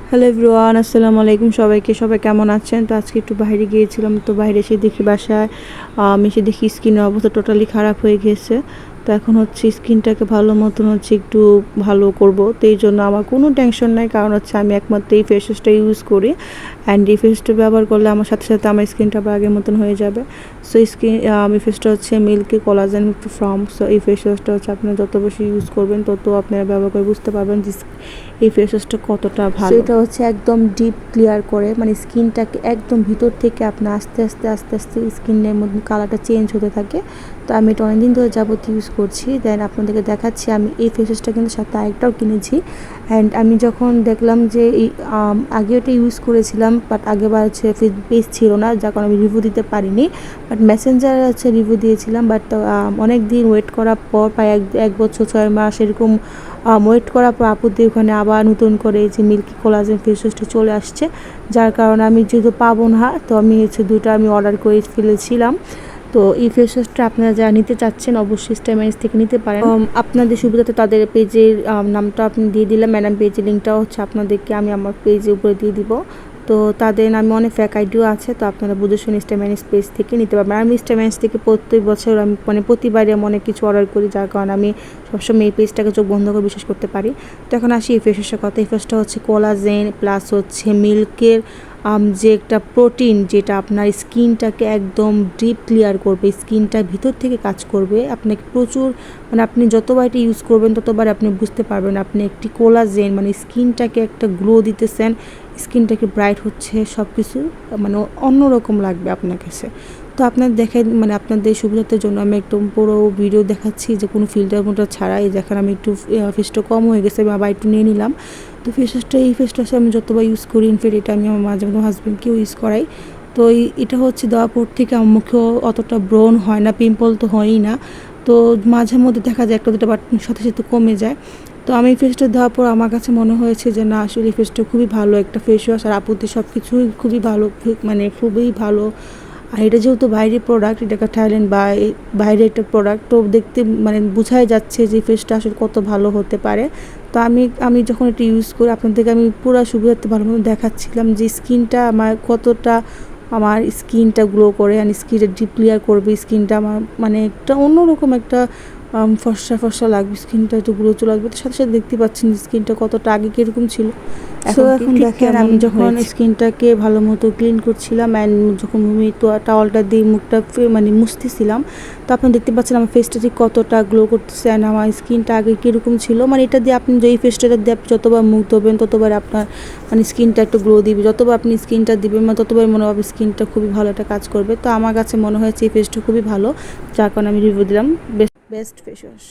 Hello everyone, আসসালামু আলাইকুম সবাইকে। সবাই কেমন আছেন? তো আজকে একটু বাইরে গিয়েছিলাম, তো বাইরে এসে দেখি বাসায় এসে দেখি স্কিনের অবস্থা টোটালি খারাপ হয়ে গেছে। তো এখন হচ্ছে স্কিনটাকে ভালো মতন হচ্ছে একটু ভালো করব, তো এই জন্য আমার কোনো টেনশন নাই, কারণ হচ্ছে আমি একমাত্র এই ফেস ওয়াশটা ইউজ করি। অ্যান্ড এই ফেসটা ব্যবহার করলে আমার সাথে সাথে আমার স্কিনটা আবার আগের মতন হয়ে যাবে। সো এই ফেসটা হচ্ছে মিল্কি কোলাজেন ফ্রম। সো এই ফেস ওয়াশটা হচ্ছে আপনারা যত বেশি ইউজ করবেন তত আপনারা ব্যবহার করে বুঝতে পারবেন যে এই ফেস ওয়াশটা কতটা ভালো। এটা হচ্ছে একদম ডিপ ক্লিয়ার করে, মানে স্কিনটাকে একদম ভিতর থেকে আপনার আস্তে আস্তে আস্তে আস্তে স্কিনের মধ্যে কালারটা চেঞ্জ হতে থাকে। তো আমি এটা অনেকদিন ধরে যাবত ইউজ করছি। দেন আপনাদেরকে দেখাচ্ছি, আমি এই ফেস ওয়াশটা কিন্তু সাথে আরেকটাও কিনেছি। অ্যান্ড আমি যখন দেখলাম যে এই আগে ওটা ইউজ করেছিলাম, বাট আগেবার হচ্ছে পেজ ছিল না, যার কারণে আমি রিভিউ দিতে পারিনি। বাট মেসেঞ্জারে হচ্ছে রিভিউ দিয়েছিলাম, বাট অনেক দিন ওয়েট করার পর প্রায় এক বছর 6 মাস এরকম ওয়েট করার পর আপুদের ওখানে আবার নতুন করে যে মিল্কি কোলাজেন ফেস ওয়াশটা চলে আসছে, যার কারণে আমি যেহেতু পাবো না, তো আমি হচ্ছে দুটো আমি অর্ডার করে ফেলেছিলাম। তো এই ফেস ওয়াশটা আপনারা যারা নিতে চাচ্ছেন অবশ্যই স্টেমাইজ থেকে নিতে পারেন। আপনাদের সুবিধাতে তাদের পেজের নামটা আপনি দিয়ে দিলাম, ম্যাডাম পেজের লিঙ্কটাও হচ্ছে আপনাদেরকে আমি আমার পেজের উপরে দিয়ে দিব। তো তাদের নামে অনেক ফ্যাক আইডিও আছে, তো আপনারা বুঝে শুনে স্টেমাইজ পেজ থেকে নিতে পারবেন। আমি স্টেমাইজ থেকে প্রত্যেক বছর আমি মানে প্রতিবারই আমি অনেক কিছু অর্ডার করি, যার কারণে আমি সবসময় এই পেজটাকে চোখ বন্ধ করে বিশ্বাস করতে পারি। তো এখন আসি এই ফেস ওয়াশের কথা। এই ফেসটা হচ্ছে কোলাজেন প্লাস হচ্ছে মিল্কের যে একটা প্রোটিন, যেটা আপনার স্কিনটাকে একদম ডিপ ক্লিয়ার করবে, স্কিনটার ভিতর থেকে কাজ করবে। আপনাকে প্রচুর মানে আপনি যতবার এটা ইউজ করবেন ততবার আপনি বুঝতে পারবেন আপনি একটি কোলাজেন মানে স্কিনটাকে একটা গ্লো দিতেছেন, স্কিনটাকে ব্রাইট হচ্ছে, সব কিছু মানে অন্যরকম লাগবে আপনার কাছে। তো আপনার দেখেন মানে আপনাদের সুবিধার জন্য আমি একদম পুরো ভিডিও দেখাচ্ছি, যে কোনো ফিল্টার মোটা ছাড়া। এই দেখেন আমি একটু ফেসটা কম হয়ে গেছে, আমি আবার একটু নিয়ে নিলাম। তো এই ফেস ওয়াশটা আমি যতবার ইউজ করি, ইনফ্যাক্ট এটা আমি আমার মাঝে মধ্যে হাজব্যান্ডকেও ইউজ করাই। তো এটা হচ্ছে দেওয়ার পর থেকে আমার মুখেও অতটা ব্রণ হয় না, পিম্পল তো হয়ই না। তো মাঝে মধ্যে দেখা যায় একটা দুটো বাট সাথে সাথে কমে যায়। তো আমি এই ফেসটা দেওয়ার পর আমার কাছে মনে হয়েছে যে না, আসলে এই ফেসটা খুবই ভালো একটা ফেস ওয়াশ, আর আপুদের সব কিছুই খুবই ভালো, মানে খুবই ভালো। আর এটা যেহেতু বাইরের প্রোডাক্ট, এটাকে থাইল্যান্ড বা বাইরে একটা প্রোডাক্ট, তো দেখতে মানে বোঝাই যাচ্ছে যে ফেসটা আসলে কত ভালো হতে পারে। তো আমি যখন এটা ইউজ করি আপনাদেরকে আমি পুরো সুবিধাতে ভালো মতো দেখাচ্ছিলাম যে স্কিনটা আমার কতটা, আমার স্কিনটা গ্লো করে, আর স্কিনটা ডিপ ক্লিয়ার করবে, স্কিনটা আমার মানে একটা অন্যরকম একটা ফর্সা ফর্সা লাগবে, স্কিনটা একটু গ্লো চলে আসবে। তো সাথে সাথে দেখতে পাচ্ছেন স্কিনটা কতটা আগে কীরকম ছিল, এখন দেখেন আমি যখন স্কিনটাকে ভালো মতো ক্লিন করছিলাম অ্যান্ড যখন আমি টাওয়ালটা দিয়ে মুখটা মানে মুছতেছিলাম, তো আপনি দেখতে পাচ্ছেন আমার ফেসটা ঠিক কতটা গ্লো করতেছে, অ্যান্ড আমার স্কিনটা আগে কীরকম ছিল। মানে এটা দিয়ে আপনি যে এই ফেসটা দিয়ে আপনি যতবার মুখ ধোবেন ততবার আপনার মানে স্কিনটা একটু গ্লো দিবে, যতবার আপনি স্কিনটা দিবেন মানে ততবার মনে হবে স্কিনটা খুবই ভালো একটা কাজ করবে। তো আমার কাছে মনে হয়েছে এই ফেসটা খুবই ভালো, যার কারণে আমি রিভিউ দিলাম বেস্ট ফেস ওয়াশ।